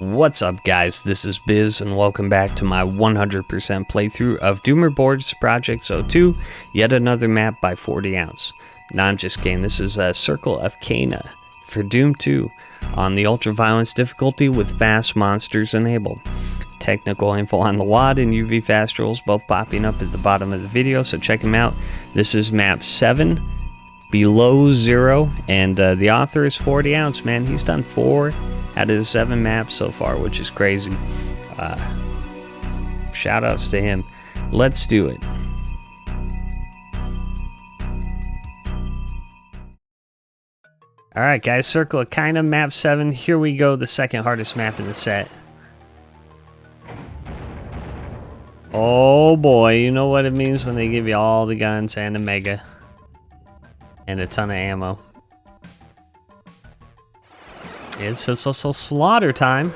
What's up guys, this is Biz and welcome back to my 100% playthrough of Doomer Boards Project 02, yet another map by 40 ounce. Nah, I'm just kidding, this is a Circle of Caina for Doom 2 on the UltraViolence difficulty with fast monsters enabled. Technical info on the WAD and UV fast rolls both popping up at the bottom of the video, so check them out. This is MAP07, below 0, and the author is 40 ounce, man. He's done 4 out of the 7 maps so far, which is crazy. Shout outs to him. Let's do it. Alright guys, Circle of Caina, map 7. Here we go, the second hardest map in the set. Oh boy, you know what it means when they give you all the guns and a mega. And a ton of ammo. It's also slaughter time.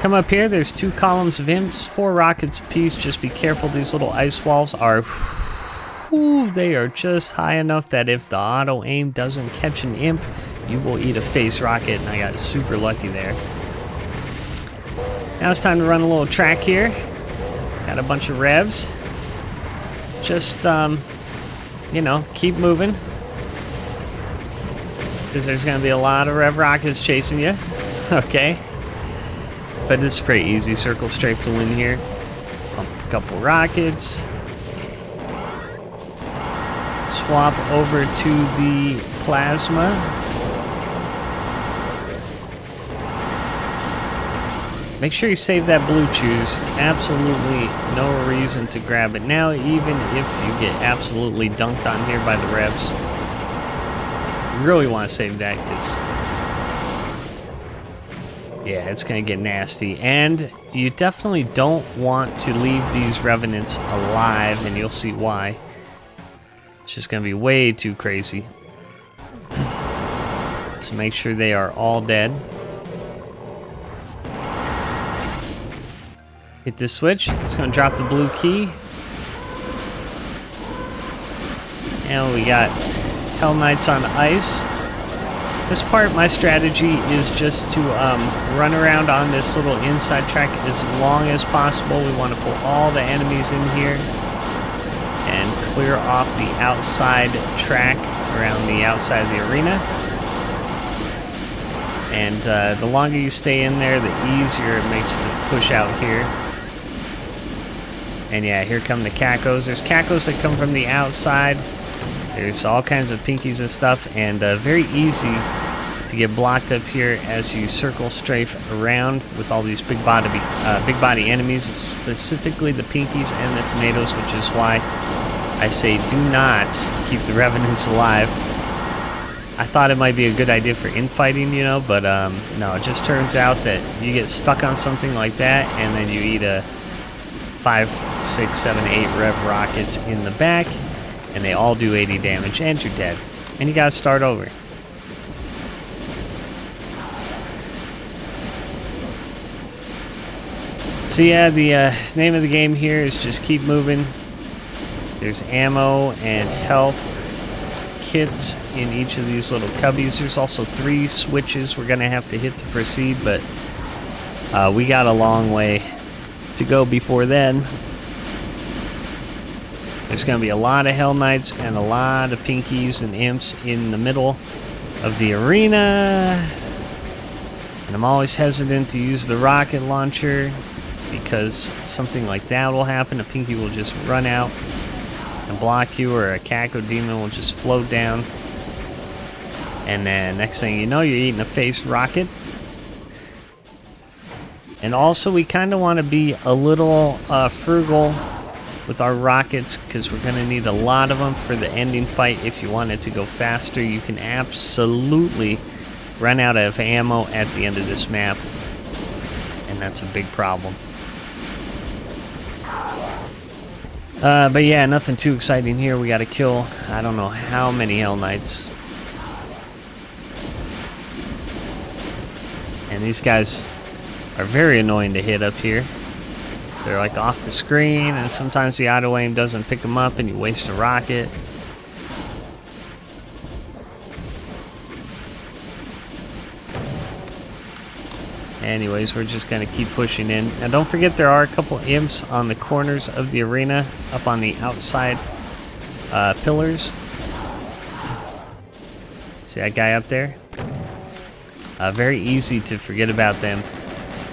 Come up here, there's 2 columns of imps, 4 rockets apiece. Just be careful, these little ice walls are... Whew, they are just high enough that if the auto aim doesn't catch an imp, you will eat a face rocket, and I got super lucky there. Now it's time to run a little track here. Got a bunch of revs. Just, you know, keep moving. Because there's going to be a lot of rev rockets chasing you. Okay. But this is pretty easy. Circle strafe to win here. Pump a couple rockets. Swap over to the plasma. Make sure you save that blue choose. Absolutely no reason to grab it now, even if you get absolutely dunked on here by the revs. You really want to save that because, yeah, it's going to get nasty. And you definitely don't want to leave these revenants alive, and you'll see why. It's just going to be way too crazy. So make sure they are all dead. Hit this switch. It's going to drop the blue key. And we got Hell Knights on ice. This part, my strategy is just to run around on this little inside track as long as possible. We want to pull all the enemies in here and clear off the outside track around the outside of the arena. And the longer you stay in there, the easier it makes to push out here. And yeah, here come the cacos. There's cacos that come from the outside. There's all kinds of pinkies and stuff, and very easy to get blocked up here as you circle strafe around with all these big body enemies, specifically the pinkies and the tomatoes, which is why I say do not keep the revenants alive. I thought it might be a good idea for infighting, you know, but no, it just turns out that you get stuck on something like that, and then you eat a 5, 6, 7, 8 rev rockets in the back, and they all do 80 damage, and you're dead. And you gotta start over. So yeah, the name of the game here is just keep moving. There's ammo and health kits in each of these little cubbies. There's also 3 switches we're gonna have to hit to proceed, but we got a long way to go before then. There's going to be a lot of Hell Knights and a lot of pinkies and imps in the middle of the arena. And I'm always hesitant to use the rocket launcher because something like that will happen. A pinky will just run out and block you, or a caco demon will just float down. And then next thing you know, you're eating a face rocket. And also, we kind of want to be a little frugal with our rockets, because we're going to need a lot of them for the ending fight. If you want it to go faster, you can absolutely run out of ammo at the end of this map, and that's a big problem. But yeah, nothing too exciting here. We got to kill, I don't know how many Hell Knights. And these guys are very annoying to hit up here. They're like off the screen, and sometimes the auto aim doesn't pick them up and you waste a rocket. Anyways, we're just going to keep pushing in. Now, don't forget there are a couple imps on the corners of the arena, up on the outside pillars. See that guy up there? Very easy to forget about them.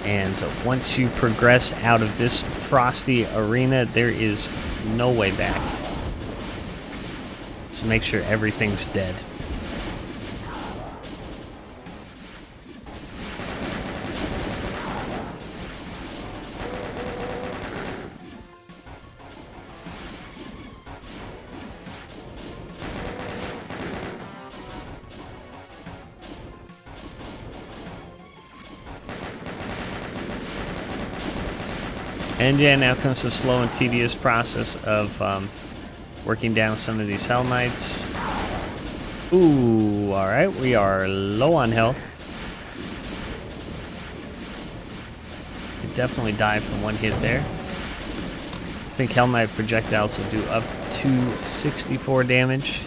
And once you progress out of this frosty arena, there is no way back. So make sure everything's dead. And yeah, now comes the slow and tedious process of working down some of these Hell Knights. Ooh, alright, we are low on health. Could definitely die from one hit there. I think Hell Knight projectiles will do up to 64 damage.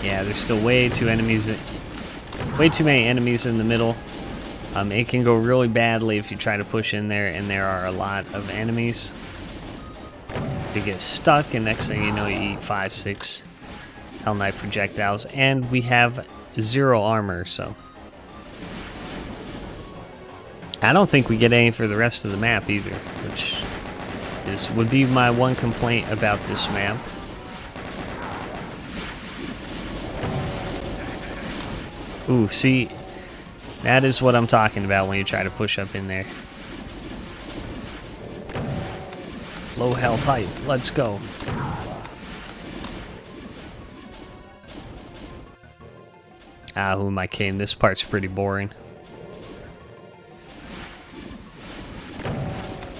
Yeah, there's still way too many enemies in the middle. It can go really badly if you try to push in there, and there are a lot of enemies. You get stuck, and next thing you know, you eat 5-6 Hell Knight projectiles, and we have 0 armor, so I don't think we get any for the rest of the map either, which would be my one complaint about this map. Ooh, see, that is what I'm talking about when you try to push up in there. Low health hype, let's go. Ah, who am I kidding? This part's pretty boring.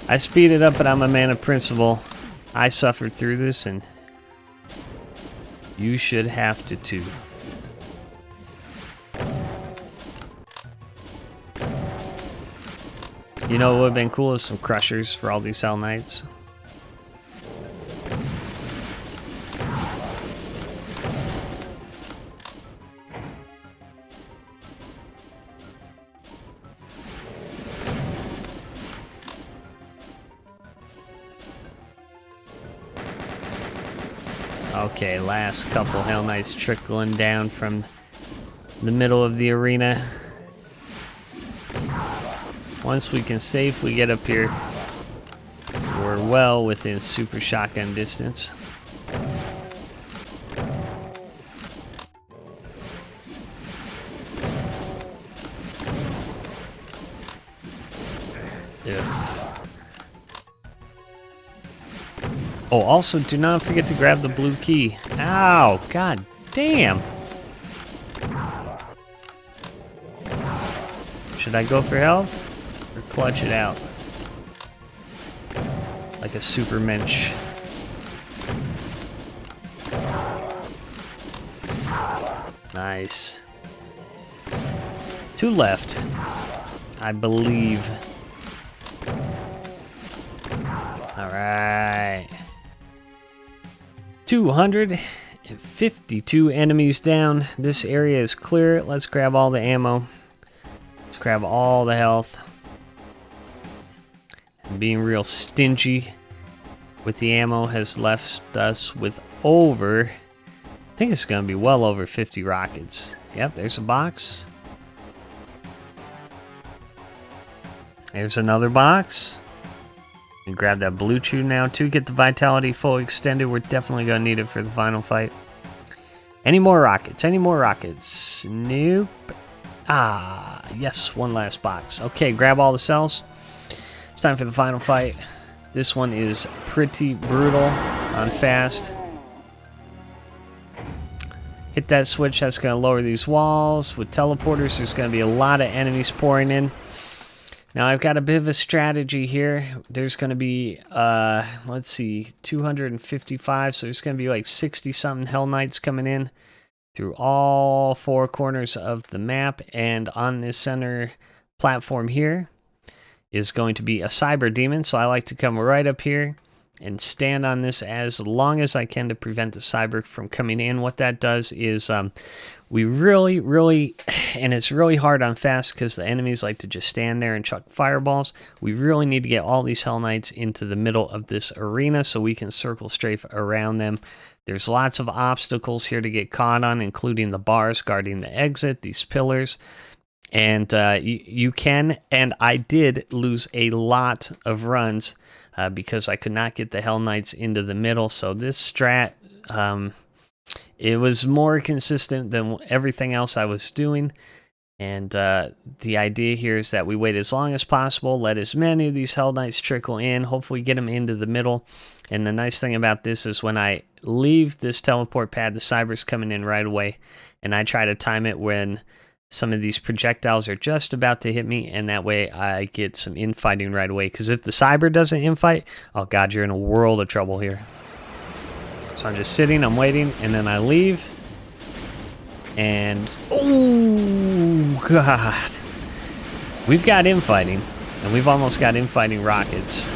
I speeded up, but I'm a man of principle. I suffered through this, and you should have to too. You know what would have been cool is some crushers for all these Hell Knights. Okay, last couple Hell Knights trickling down from the middle of the arena. Once we can safely get up here, we're well within super shotgun distance. Ugh. Oh, also do not forget to grab the blue key. Ow, god damn. Should I go for health? Or clutch it out like a super mensch. Nice. 2 left, I believe. All right. 252 enemies down. This area is clear. Let's grab all the ammo. Let's grab all the health. Being real stingy with the ammo has left us with over, I think it's going to be well over 50 rockets. Yep, there's a box. There's another box. And grab that blue chew now too. Get the vitality full extended. We're definitely going to need it for the final fight. Any more rockets? Any more rockets? Nope. Ah, yes, one last box. Okay, grab all the cells. It's time for the final fight. This one is pretty brutal on fast. Hit that switch, that's going to lower these walls. With teleporters, there's going to be a lot of enemies pouring in. Now, I've got a bit of a strategy here. There's going to be, let's see, 255. So there's going to be like 60-something Hell Knights coming in through all 4 corners of the map. And on this center platform here is going to be a cyber demon, so I like to come right up here and stand on this as long as I can to prevent the cyber from coming in. What that does is we really, and it's really hard on fast because the enemies like to just stand there and chuck fireballs. We really need to get all these Hell Knights into the middle of this arena so we can circle strafe around them. There's lots of obstacles here to get caught on, including the bars guarding the exit, these pillars. And you can, and I did lose a lot of runs because I could not get the Hell Knights into the middle. So this strat, it was more consistent than everything else I was doing. And the idea here is that we wait as long as possible, let as many of these Hell Knights trickle in, hopefully get them into the middle. And the nice thing about this is when I leave this teleport pad, the cyber's coming in right away. And I try to time it when some of these projectiles are just about to hit me, and that way I get some infighting right away. Because if the cyber doesn't infight, oh god, you're in a world of trouble here. So I'm just sitting, I'm waiting, and then I leave. And, oh god. We've got infighting, and we've almost got infighting rockets.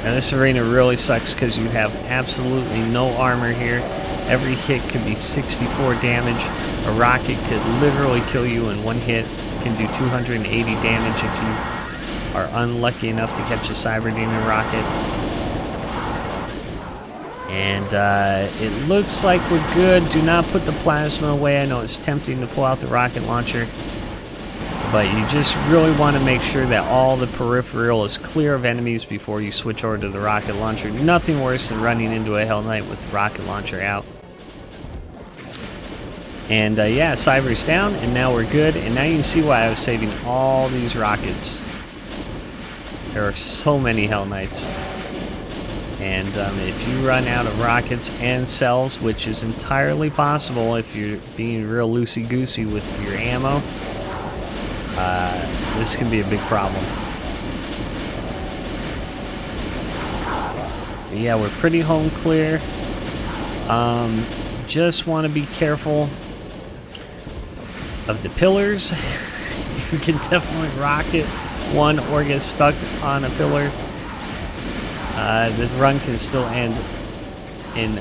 And this arena really sucks because you have absolutely no armor here. Every hit could be 64 damage. A rocket could literally kill you in one hit. It can do 280 damage if you are unlucky enough to catch a Cyber Demon rocket. And it looks like we're good. Do not put the plasma away. I know it's tempting to pull out the rocket launcher, but you just really want to make sure that all the peripheral is clear of enemies before you switch over to the rocket launcher. Nothing worse than running into a Hell Knight with the rocket launcher out. And yeah, Cyber's down, and now we're good. And now you can see why I was saving all these rockets. There are so many Hell Knights. And if you run out of rockets and cells, which is entirely possible if you're being real loosey-goosey with your ammo, this can be a big problem. But yeah, we're pretty home clear. Just want to be careful of the pillars. You can definitely rocket one or get stuck on a pillar. The run can still end in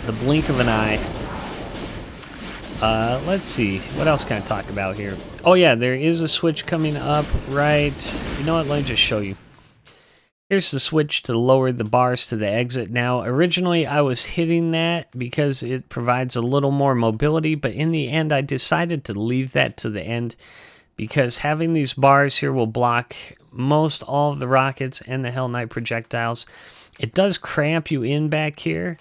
the blink of an eye. Let's see. What else can I talk about here? Oh yeah, there is a switch coming up, right? You know what? Let me just show you. Here's the switch to lower the bars to the exit. Now, originally I was hitting that because it provides a little more mobility, but in the end I decided to leave that to the end because having these bars here will block most all of the rockets and the Hell Knight projectiles. It does cramp you in back here.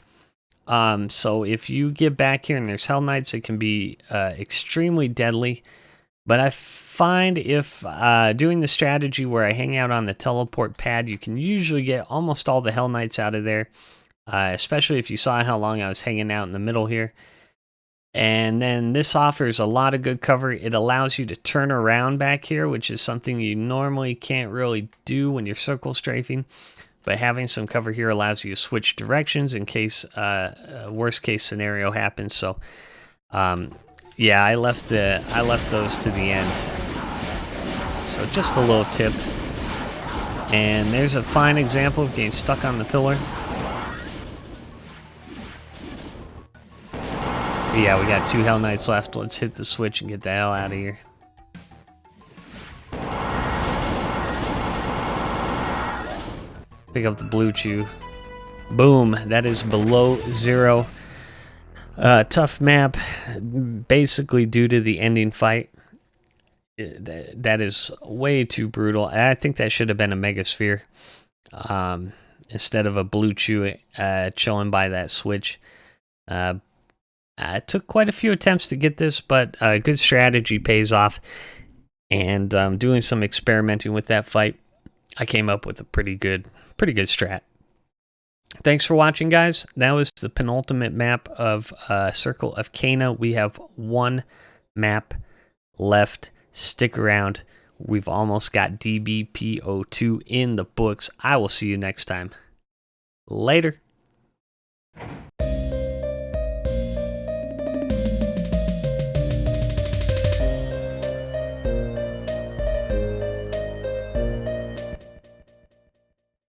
So if you get back here and there's Hell Knights, it can be extremely deadly. But I find if doing the strategy where I hang out on the teleport pad, you can usually get almost all the Hell Knights out of there. Especially if you saw how long I was hanging out in the middle here. And then this offers a lot of good cover. It allows you to turn around back here, which is something you normally can't really do when you're circle strafing. But having some cover here allows you to switch directions in case a worst case scenario happens. So yeah, I left those to the end. So just a little tip. And there's a fine example of getting stuck on the pillar. But yeah, we got 2 Hell Knights left. Let's hit the switch and get the hell out of here. Pick up the blue chew. Boom, that is below 0. Tough map, basically due to the ending fight. That is way too brutal. I think that should have been a Megasphere instead of a blue chew chilling by that switch. It took quite a few attempts to get this, but good strategy pays off. And doing some experimenting with that fight, I came up with a pretty good strat. Thanks for watching, guys. That was the penultimate map of Circle of Caina. We have one map left. Stick around. We've almost got DBP02 in the books. I will see you next time. Later.